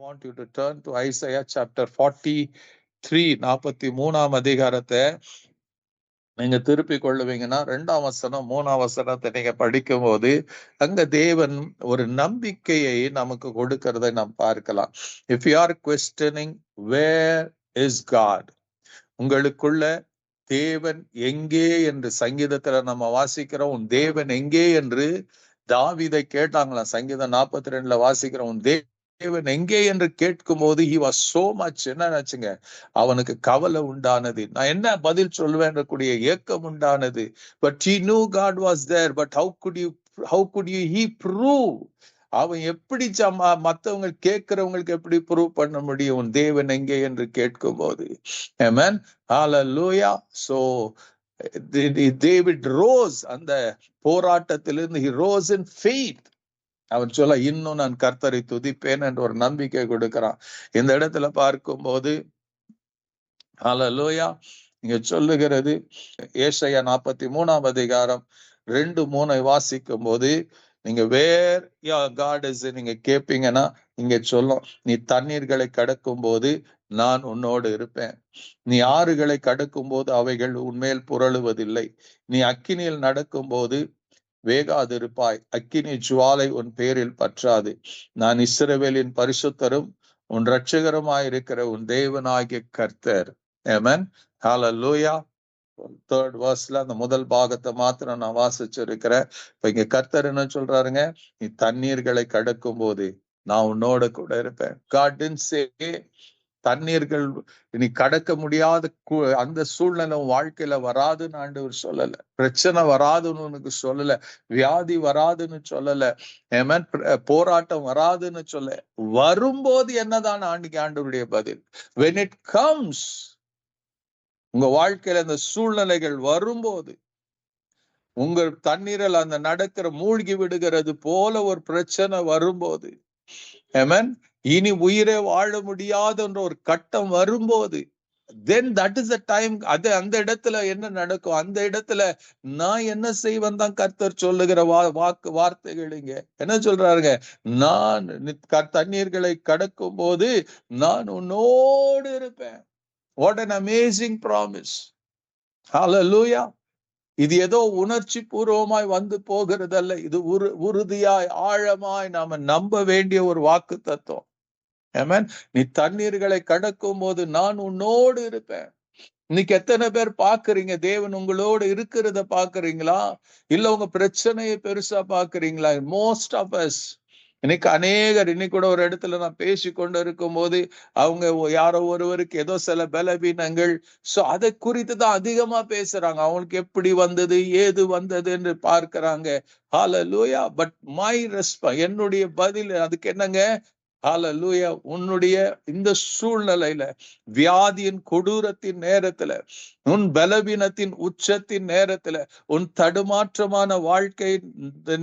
want you to turn to Isaiah chapter 43, 43ஆம் அதிகாரத்தை நீங்க திருப்பிக் கொள்ளுவீங்கன்னா 2ஆம் வசனம் 3ஆம் வசனத்தை நீங்க படிக்கும் போது அங்க தேவன் ஒரு நம்பிக்கையை நமக்கு கொடுக்கிறதை நாம் பார்க்கலாம். If you are questioning where is God, உங்களுக்குள்ள தேவன் எங்கே என்று சங்கீதத்துல நம்ம வாசிக்கிறோம். உன் தேவன் எங்கே என்று தாவீதை கேட்டாங்களாம். சங்கீதம் 42 வாசிக்கிறோம். உன் தேவன் எங்கே என்று கேட்கும் போது he was so much என்ன நினைச்சுங்க, அவனுக்கு கவலை உண்டானது. நான் என்ன பதில் சொல்வேன் கூடிய ஏக்கம் உண்டானது. but he knew God was there, but how could he prove, அவன் எப்படி மத்தவங்க கேட்கிறவங்களுக்கு எப்படி ப்ரூவ் பண்ண முடியும் உன் தேவன் எங்கே என்று கேட்கும் போது? Amen, hallelujah. So David rose, அந்த போராட்டத்திலிருந்து he rose in faith. அவன் சொல்ல, இன்னும் நான் கர்த்தரை துதிப்பேன் என்ற ஒரு நம்பிக்கை கொடுக்கிறான். இந்த இடத்துல பார்க்கும்போது ஹல்லேலூயா இங்க சொல்லுகிறது, ஏசாயா 43ஆம் அதிகாரம் 2-3 வாசிக்கும் போது நீங்க வேர் God is நீங்க கேட்பீங்கன்னா இங்க சொல்லும், நீ தண்ணீர்களை கடக்கும் போது நான் உன்னோடு இருப்பேன், நீ ஆறுகளை கடக்கும் போது அவைகள் உன்மேல் புரளுவதில்லை, நீ அக்கினியில் நடக்கும் போது வேகாதிருப்பாய், அக்கினி ஜுவாலை உன் பேரில் பற்றாது, நான் இஸ்ரவேலின் பரிசுத்தரும் உன் இரட்சகருமாயிருக்கிற உன் தேவனாகிய கர்த்தர். ஆமென், ஹல்லேலூயா. 3rd verseல அந்த முதல் பாகத்தை மாத்திரம் நான் வாசிச்சிருக்கிறேன். இப்ப இங்க கர்த்தர் என்ன சொல்றாருங்க, நீ தண்ணீர்களை கடக்கும் போது நான் உன்னோட கூட இருப்பேன். God didn't say தண்ணீர்கள் நீ கடக்க முடியாத அந்த சூழ்நிலை வாழ்க்கையில வராதுன்னு ஆண்டவர் சொல்லல, பிரச்சனை வராதுன்னு உனக்கு சொல்லல, வியாதி வராதுன்னு சொல்லல, போராட்டம் வராதுன்னு சொல்ல, வரும்போது என்னதான் ஆண்டவருடைய பதில்? when it comes, உங்க வாழ்க்கையில அந்த சூழ்நிலைகள் வரும்போது, உங்கள் தண்ணீரில் அந்த நடக்கிற மூழ்கி விடுகிறது போல ஒரு பிரச்சனை வரும்போது, ஆமென், இனி உயிரை வாழ முடியாத என்ற ஒரு கட்டம் வரும்போது, then that is the time. அந்த இடத்துல என்ன நடக்கும்? அந்த இடத்துல நான் என்ன செய்வேன் தான் கர்த்தர் சொல்லுகிற வார்த்தைகள். இங்க என்ன சொல்றாருங்க, நான் தண்ணீர்களை கடக்கும் போது நான் உன்னோடு இருப்பேன். What an amazing promise. Hallelujah. இது ஏதோ உணர்ச்சி பூர்வமாய் வந்து போகிறதல்ல, இது உறுதியாய் ஆழமாய் நாம நம்ப வேண்டிய ஒரு வாக்கு தத்துவம். ஆமென், நீ தண்ணீர்களை கடக்கும் போது நான் உன்னோடு இருப்பேன். இன்னைக்கு எத்தனை பேர் பாக்குறீங்க தேவன் உங்களோடு இருக்கிறத பாக்குறீங்களா, இல்ல உங்க பிரச்சனையை பெருசா பாக்குறீங்களா? மோஸ்ட் ஆஃப் அஸ் இன்னைக்கு அநேகர், இன்னைக்கு கூட ஒரு இடத்துல நான் பேசி கொண்டு இருக்கும் போது அவங்க யாரோ ஒருவருக்கு ஏதோ சில பலவீனங்கள், சோ அதை குறித்து தான் அதிகமா பேசுறாங்க. அவங்களுக்கு எப்படி வந்தது ஏது வந்தது என்று பார்க்கிறாங்க. ஹல்லேலூயா. பட் மை ரெஸ்பான்ஸ், என்னுடைய பதில் அதுக்கு என்னங்க, ஹல்லேலூயா, உன்னுடைய இந்த சூழ்நிலையில, வியாதியின் கொடூரத்தின் நேரத்துல, உன் பலவீனத்தின் உச்சத்தின் நேரத்துல, உன் தடுமாற்றமான வாழ்க்கை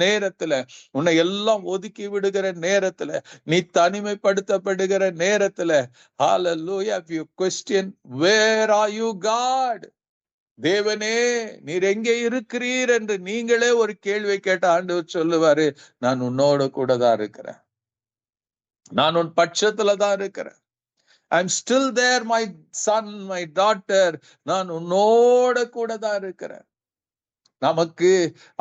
நேரத்துல, உன்னை எல்லாம் ஒதுக்கி விடுகிற நேரத்துல, நீ தனிமைப்படுத்தப்படுகிற நேரத்துல, ஹல்லேலூயா, if you question where are you God, தேவனே நீர் எங்கே இருக்கிறீர் என்று நீங்களே ஒரு கேள்வி கேட்ட ஆண்டவர் சொல்லுவாரு, நான் உன்னோடு கூட தான் இருக்கிறேன், நான் உன் பட்சத்துல தான் இருக்கிறேன். I'm still there, my son, my daughter, நான் உன்னோட கூட தான் இருக்கிறேன். நமக்கு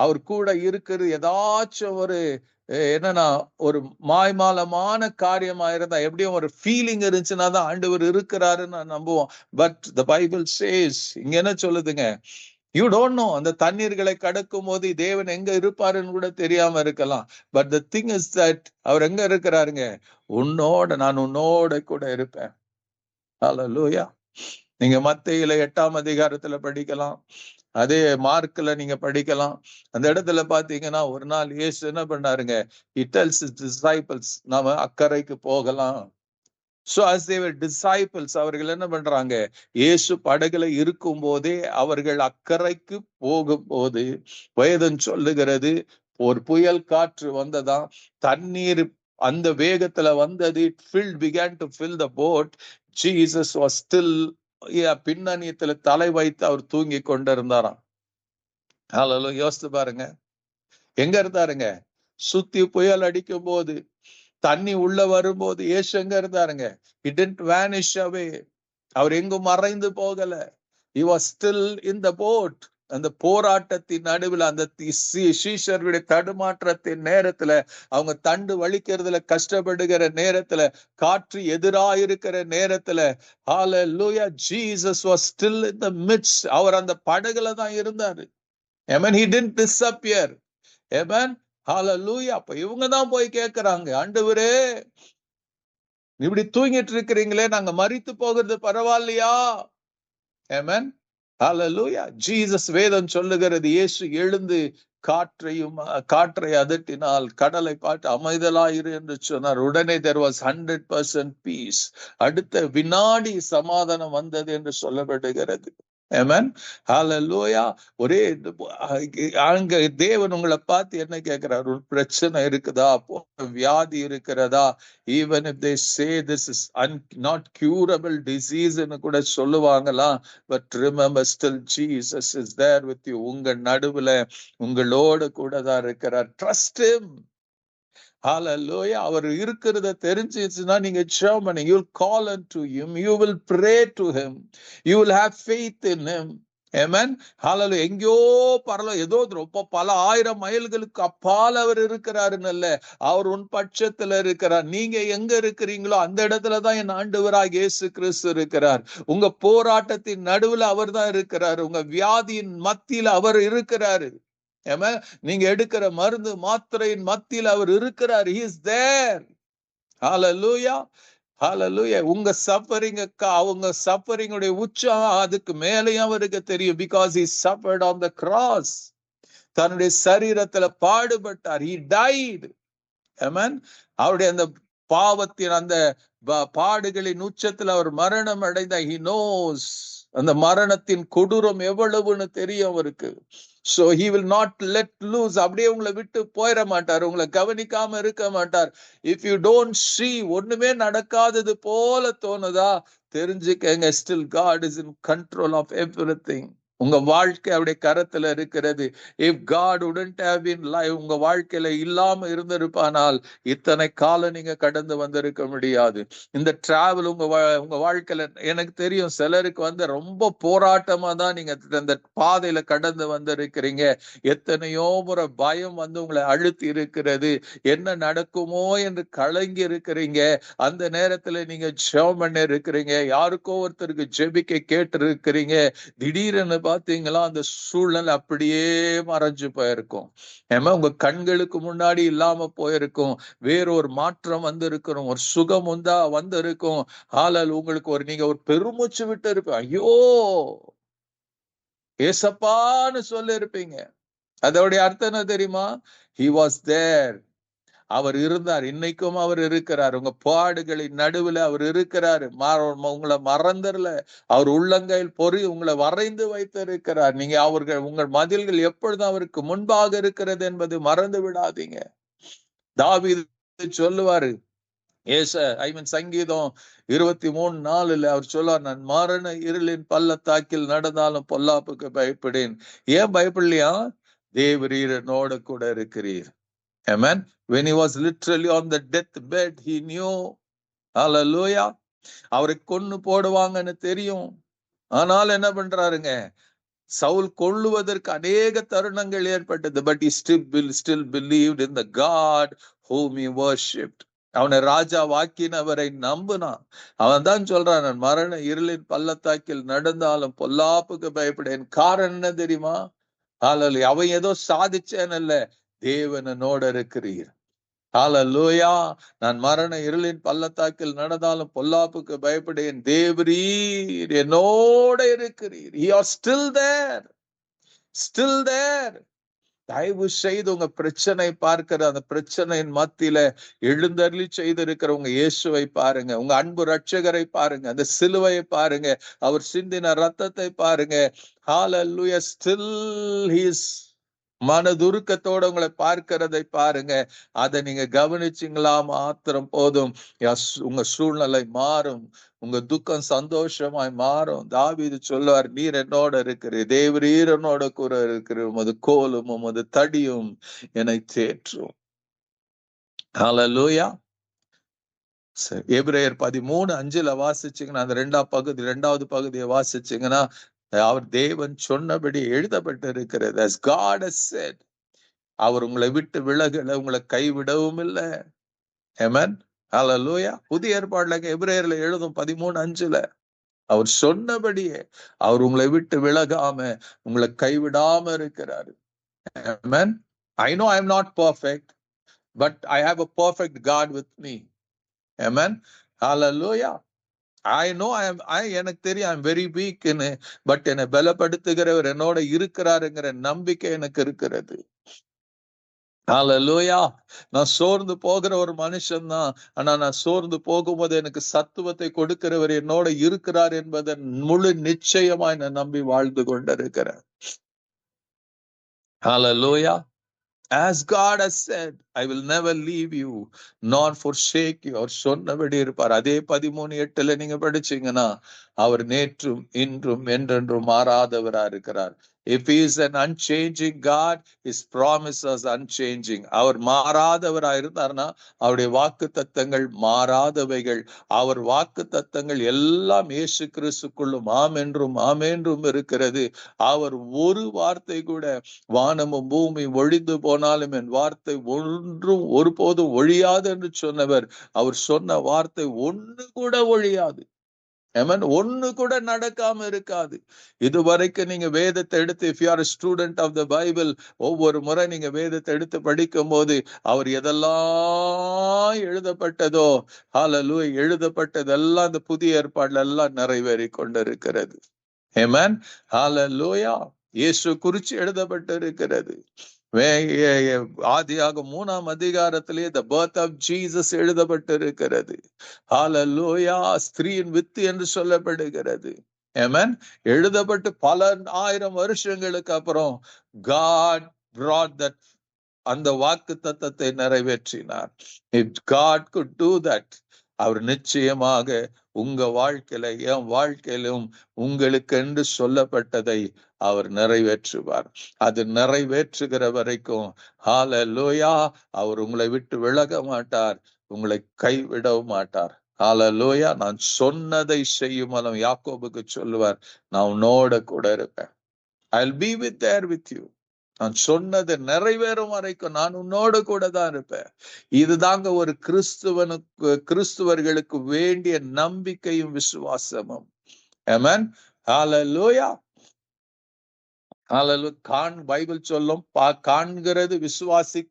அவர் கூட இருக்கிறது ஏதாச்சும் ஒரு என்னன்னா ஒரு மாய்மாலமான காரியமா இருந்தா, எப்படியும் ஒரு ஃபீலிங் இருந்துச்சுன்னா தான் ஆண்டவர் இருக்கிறாருன்னு நான் நம்புவோம். பட் the Bible says, இங்க என்ன சொல்லுதுங்க, யூ டோன்ட் நோ, அந்த தண்ணீர்களை கடக்கும் போது தேவன் எங்க இருப்பாருன்னு கூட தெரியாம இருக்கலாம். But the thing is that அவர் எங்க இருக்கிறாருங்க, உன்னோட, நான் உன்னோட கூட இருப்பேன். ஹல்லேலூயா. நீங்க மத்தேயுல 8ஆம் அதிகாரத்துல படிக்கலாம், அதே மார்க்ல நீங்க படிக்கலாம். அந்த இடத்துல பாத்தீங்கன்னா ஒரு நாள் இயேசு என்ன பண்ணாருங்க, he tells his disciples நாம அக்கறைக்கு போகலாம். So as they were disciples, அவர்கள் என்ன பண்றாங்க, இயேசு படகுல இருக்கும் போதே அவர்கள் அக்கறைக்கு போகும்போது வேதம் சொல்லுகிறது, ஒரு புயல் காற்று வந்ததாம், தண்ணீர் அந்த வேகத்துல வந்தது, began to fill the boat. Jesus was still பின்னணியத்துல தலை வைத்து அவர் தூங்கி கொண்டிருந்தாராம். ஹல்லேலூயா. யோசித்து பாருங்க, எங்க இருந்தாருங்க, சுத்தி புயல் அடிக்கும் போது தண்ணி உள்ள வரும்போது இயேசு எங்க இருந்தாருங்க? He didn't vanish away. அவர் எங்கும் மறைந்து போகல. He was still in the boat. அந்த போராட்டத்தின் நடுவில், அந்த சீஷருடைய தடுமாற்றத்தின் நேரத்துல, அவங்க தண்டு வலிக்கிறதுல கஷ்டப்படுகிற நேரத்துல, காற்று எதிராயிருக்கிற நேரத்துல, hallelujah, Jesus was still in the midst. அவர் அந்த படகுல தான் இருந்தாரு. Amen. He didn't disappear. Amen. hallelujah. அப்ப இவங்க தான் போய் கேட்கிறாங்க, ஆண்டவரே இப்படி தூங்கிட்டு இருக்கிறீங்களே, நாங்க மரித்து போகிறது பரவாயில்லையா? Amen. hallelujah. ஜீசஸ் வேதம் சொல்லுகிறது, இயேசு எழுந்து காற்றை அதட்டினால் கடலை பார்த்து அமைதலாயிரு என்று சொன்னார். உடனே there was 100% peace. அடுத்த வினாடி சமாதானம் வந்தது என்று சொல்லப்படுகிறது. Amen. hallelujah. ஒரே அங்க தேவன் உங்களை பார்த்து என்ன கேட்கிறார்? ஒரு பிரச்சனை இருக்குதா, வியாதி இருக்கிறதா, even if they say this is not curable disease ன்னு கூட சொல்லுவாங்களா, but remember still Jesus is there with you. உங்க நடுவுல உங்களோட கூட தான் இருக்கிறார். Trust him. hallelujah. அவர் இருக்கிறத தெரிஞ்சிச்சுன்னா நீங்க ஜெபம் பண்ணுங்க. You will call unto him, you will pray to him, you will have faith in him. Amen. hallelujah. எங்கேயோ ஏதோ ரொம்ப பல 1000 மைல்களுக்கு அப்பால் அவர் இருக்கிறாருன்னு, அவர் உன் பட்சத்துல இருக்கிறார். நீங்க எங்க இருக்கிறீங்களோ அந்த இடத்துலதான் என் ஆண்டவராகிய இயேசு கிறிஸ்து இருக்கிறார். உங்க போராட்டத்தின் நடுவுல அவர் தான் இருக்கிறார். உங்க வியாதியின் மத்தியில அவர் இருக்கிறாரு. நீங்க எடுக்கிற மருந்து மாத்திரையின் மத்தியில் அவர் இருக்கிறார். He is there. hallelujah. hallelujah. உங்க சஃபரிங் உடைய உச்சம் அதுக்கு மேலேயும் அவருக்கு தெரியும். because he suffered on the cross. தன்னுடைய சரீரத்துல பாடுபட்டார். he died. amen. அவருடைய அந்த பாவத்தின் அந்த பாடுகளின் உச்சத்தில் அவர் மரணம் அடைந்த. he knows அந்த மரணத்தின் கொடூரம் எவ்வளவுன்னு தெரியும் அவருக்கு. so he will not let loose. அப்படியே உங்களை விட்டு போயிட மாட்டார், உங்களை கவனிக்காம இருக்க மாட்டார். if you don't see, ஒண்ணுமே நடக்காதது போல தோணுதா, தெரிஞ்சுக்கங்க, still God is in control of everything. உங்க வாழ்க்கை அவருடைய கரத்துல இருக்கிறது. if God wouldn't have been live, உங்க வாழ்க்கையில இல்லாம இருந்திருப்பானால் இத்தனை காலம் நீங்க கடந்து வந்திருக்க முடியாது. இந்த டிராவல் உங்க வாழ்க்கையில எனக்கு தெரியும், சிலருக்கு ரொம்ப போராட்டமா தான் நீங்க இந்த பாதையில கடந்து வந்திருக்கிறீங்க. எத்தனையோ முறை பயம் உங்களை அழுத்தி இருக்கிறது. என்ன நடக்குமோ என்று கலங்கி இருக்கிறீங்க. அந்த நேரத்துல நீங்க ஜெபம் பண்ணி இருக்கிறீங்க, யாருக்கோ ஒருத்தருக்கு ஜெபிக்க கேட்டு இருக்கிறீங்க. திடீரென்னு பாத்தீங்களா அந்த சூழ்நிலை அப்படியே மறைஞ்சு போயிருக்கும். உங்க கண்களுக்கு முன்னாடி இல்லாம போயிருக்கும். வேறொரு மாற்றம் வந்திருக்கணும், ஒரு சுகம் வந்திருக்கும். ஆளல் உங்களுக்கு நீங்க ஒரு பெருமூச்சு விட்டு இருப்பீங்க. ஐயோ ஏசப்பான்னு சொல்லி இருப்பீங்க. அதோடைய அர்த்தம் என்ன தெரியுமா? he was there. அவர் இருந்தார், இன்னைக்கும் அவர் இருக்கிறார். உங்க பாடுகளின் நடுவுல அவர் இருக்கிறாரு. உங்களை மறந்துடல. அவர் உள்ளங்கையில் உங்களை வரைந்து வைத்திருக்கிறார். நீங்க உங்கள் மதில்கள் எப்பொழுதும் அவருக்கு முன்பாக இருக்கிறது என்பது மறந்து விடாதீங்க. தாவீது சொல்லுவாரு, சங்கீதம் 23:4 அவர் சொல்லுவார், நான் மரண இருளின் பள்ளத்தாக்கில் நடந்தாலும் பொல்லாப்புக்கு பயப்படேன். ஏன் பயப்படலையா? தேவரீர் என்னோட கூட இருக்கிறீர். Amen. When he was literally on the deathbed, he knew. hallelujah. அவரை கொன்னு போடுவாங்கன்னு தெரியும். ஆனால் என்ன பண்றாருங்க, சவுல் கொல்லுவதற்கு அநேக தருணங்கள் ஏற்பட்டது. but he still believed in the God whom he worshipped. அவனை ராஜா வாக்கினவரை நம்பினான். அவன் தான் சொல்றான், நான் மரண இருளின் பள்ளத்தாக்கில் நடந்தாலும் பொல்லாப்புக்கு பயப்படேன். காரணம் என்ன தெரியுமா? hallelujah. அவன் ஏதோ சாதிச்சேன்னு, தேவன் என்னோட இருக்கிறீர். ஹalleluya. நான் மரண இருளின் பள்ளத்தாக்கில் நடந்தாலும் பொல்லாப்புக்கு பயப்படேன், தேவரீர் என்னோட இருக்கிறீர். you are still there. தயவு செய்து உங்க பிரச்சனை பார்க்கிற அந்த பிரச்சனையின் மத்தியில எழுந்தருளி செய்திருக்கிற உங்க இயேசுவை பாருங்க, உங்க அன்பு ரட்சகரை பாருங்க, அந்த சிலுவையை பாருங்க, அவர் சிந்தின ரத்தத்தை பாருங்க. hallelujah. still he is மனதுருக்கத்தோட உங்களை பார்க்கிறதை பாருங்க. அதை நீங்க கவனிச்சீங்களா மாத்திரம் போதும், உங்க சூழ்நிலை மாறும், உங்க துக்கம் சந்தோஷமாய் மாறும். தாவீது சொல்லுவார், நீர் என்னோட இருக்கிறீர், தேவரீர் என்னோட கூட இருக்கிறீர், உமது கோலும் உமது தடியும் என்னை தேற்றும். ஹalleluya. எபிரேயர் 13:5 வாசிச்சீங்கன்னா அந்த ரெண்டாவது பகுதியை வாசிச்சீங்கன்னா அவர் தேவன் சொன்னபடி எழுதப்பட்டு இருக்கிறது. As God has said, அவர் உங்களை விட்டு விலகல, உங்களை கைவிடவும் இல்லை. ஆமென், ஹல்லேலூயா. புதிய ஏற்பாடுல எபிரேயர்ல எழுதும் 13:5 அவர் சொன்னபடியே அவர் உங்களை விட்டு விலகாம உங்களை கைவிடாம இருக்கிறாரு. ஆமென். I know I am not perfect, but I have a perfect God with me. Amen. Hallelujah. I know எனக்கு தெரியும் I am very weak ன்னு, பட் என்னை பலப்படுத்துகிறவர் என்னோட இருக்கிறாருங்கிற நம்பிக்கை எனக்கு இருக்கிறது. ஹல்லேலூயா. நான் சோர்ந்து போகிற ஒரு மனுஷன் தான், ஆனா நான் சோர்ந்து போகும்போது எனக்கு சத்துவத்தை கொடுக்கிறவர் என்னோட இருக்கிறார் என்பதை முழு நிச்சயமாய் நான் நம்பி வாழ்ந்து கொண்டிருக்கிறேன். ஹல்லேலூயா. As God has said, I will never leave you nor forsake you. அவர் சொன்னபடி இருப்பார். அதே 13:8 நீங்க படிச்சீங்கன்னா அவர் நேற்றும் இன்றும் என்றென்றும் மாறாதவரா இருக்கிறார். If he is an unchanging God, his promises unchanging. அவர் மாறாதவரா இருந்தார்னா அவருடைய வாக்கு தத்தங்கள் மாறாதவைகள். அவர் வாக்கு தத்தங்கள் எல்லாம் இயேசு கிறிஸ்துக்குள்ளும் ஆமென்றும் ஆமென்றும் இருக்கிறது. அவர் ஒரு வார்த்தை கூட வானமும் பூமி ஒழிந்து போனாலும் என் வார்த்தை ஒன்றும் ஒருபோதும் ஒழியாது என்று சொன்னவர். அவர் சொன்ன வார்த்தை ஒண்ணு கூட ஒழியாது. ஆமென். ஒண்ணு கூட நடக்காம இருக்காது. இதுவரைக்கும் நீங்க வேதத்தை எடுத்து, if you are a student of the Bible, ஒவ்வொரு முறை நீங்க வேதத்தை எடுத்து படிக்கும் போது அவர் எதெல்லாம் எழுதப்பட்டதோ, ஹல்லேலூயா, எழுதப்பட்டதெல்லாம் இந்த புதிய ஏற்பாடுல எல்லாம் நிறைவேறி கொண்டிருக்கிறது. ஆமென், ஹல்லேலூயா. இயேசு குறிச்சு எழுதப்பட்டு இருக்கிறது. ஆதியாகமம் 3ஆம் அதிகாரத்திலே the birth of Jesus எழுதப்பட்டு இருக்கிறது. ஹல்லேலூயா. ஸ்திரீயின் வித்து என்று சொல்லப்படுகிறது. ஆமென். எழுதப்பட்டு பல 1000 வருஷங்களுக்கு அப்புறம் God brought that, அந்த வாக்கு தத்தத்தை நிறைவேற்றினார். If God could do that, அவர் நிச்சயமாக உங்க வாழ்க்கையில என் வாழ்க்கையிலும் உங்களுக்கு என்று சொல்லப்பட்டதை அவர் நிறைவேற்றுவார். அது நிறைவேற்றுகிற வரைக்கும் ஹல்லேலூயா, அவர் உங்களை விட்டு விலக மாட்டார், உங்களை கைவிடவும் மாட்டார். ஹல்லேலூயா. நான் சொன்னதை செய்யும் அளவு யாக்கோபுக்கு சொல்லுவார், நான் உன்னோட கூட இருப்பேன். I'll be there with you. நான் சொன்னது நிறைவேறும் வரைக்கும் நான் உன்னோடு கூட தான் இருப்பேன். இதுதாங்க ஒரு கிறிஸ்துவர்களுக்கு வேண்டிய நம்பிக்கையும் விசுவாசமும். ஆமென், ஹல்லேலூயா. ஹல்லேலூயா. பைபிள் சொல்லும், காண்கிறது விசுவாசி,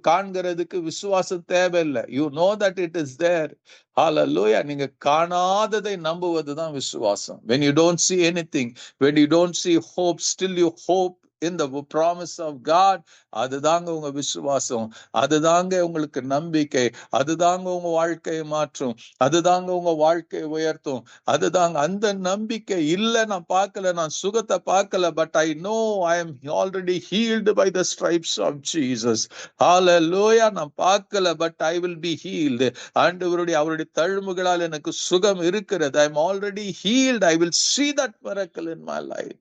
காண்கிறதுக்கு விசுவாசம் தேவையில்லை. You know that it is there. Hallelujah. நீங்க காணாததை நம்புவதுதான் விசுவாசம். When you don't see anything, when you don't see hope, still you hope in the promise of God. அதுதாங்க உங்க விசுவாசம், அதுதாங்க உங்களுக்கு நம்பிக்கை, அதுதாங்க உங்க வாழ்க்கையை மாற்றும், அதுதாங்க உங்க வாழ்க்கையை உயர்த்தும், அதுதாங்க. அந்த நம்பிக்கை இல்ல, நான் பார்க்கல, நான் சுகத்தை பார்க்கல, but I know I am already healed by the stripes of Jesus. Hallelujah. நான் பார்க்கல, but I will be healed. அவருடைய தழும்புகளால் எனக்கு சுகம் இருக்கிறது. I am already healed. I will see that miracle in my life.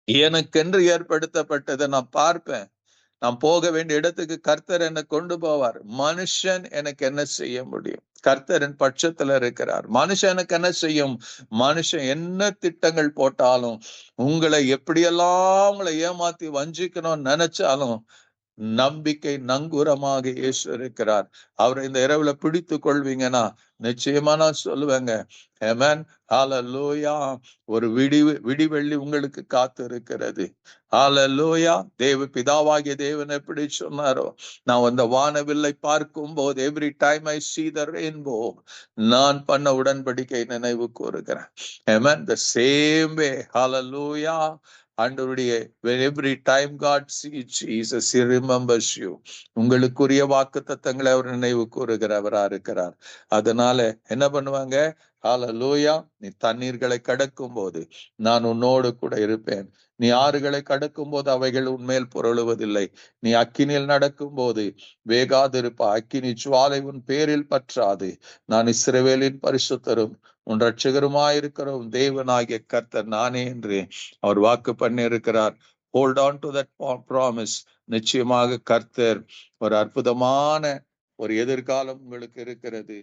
எனக்கென்று ஏற்படுத்தப்பட்டதை நான் பார்ப்பேன். நான் போக வேண்டிய இடத்துக்கு கர்த்தர் என்னை கொண்டு போவார். மனுஷன் எனக்கு என்ன செய்ய முடியும்? கர்த்தரின் பட்சத்துல இருக்கிறார். மனுஷன் எனக்கு என்ன செய்யும்? மனுஷன் என்ன திட்டங்கள் போட்டாலும், உங்களை எப்படியெல்லாம் உங்களை ஏமாத்தி வஞ்சிக்கணும்னு நினைச்சாலும், நம்பிக்கை நங்கூரமாக இயேசு இருக்கிறார். அவரை இந்த இரவுல பிடித்து கொள்வீங்கன்னா நிச்சயமா நான் சொல்லுவேங்க, ஆமென், ஹல்லேலூயா, ஒரு விடிவெள்ளி உங்களுக்கு காத்து இருக்கிறது. ஹல்லேலூயா. பிதாவாகிய தேவன் எப்படி சொன்னாரோ, நான் அந்த வானவில்லை பார்க்கும் போது, every time I see the rainbow, நான் பண்ண உடன்படிக்கை நினைவு கூறுகிறேன். ஆமென். The same way, ஹல்லேலூயா. ஆண்டவருடைய every time God sees Jesus, he remembers you. உங்களுக்குரிய வாக்குத்தத்தங்களை அவர் நினைவு கூறுகிறவரா இருக்கிறார். அதனால என்ன பண்ணுவாங்க? ஹல்லேலூயா. நீ தண்ணீர்களை கடக்கும் போது நான் உன்னோடு கூட இருப்பேன். நீ ஆறுகளை கடக்கும் போது அவைகள் உன்மேல் புரளுவதில்லை. நீ அக்கினியில் நடக்கும் போது வேகாதிருப்பா, அக்கினி ஜுவாலை உன் பேரில் பற்றாது. நான் இஸ்ரவேலின் பரிசுத்தரும் உன் ரட்சகருமாயிருக்கிற உன் தேவனாகிய கர்த்தர் நானே என்று அவர் வாக்கு பண்ணி இருக்கிறார். Hold on to that promise. நிச்சயமாக கர்த்தர் ஒரு அற்புதமான ஒரு எதிர்காலம் உங்களுக்கு இருக்கிறது.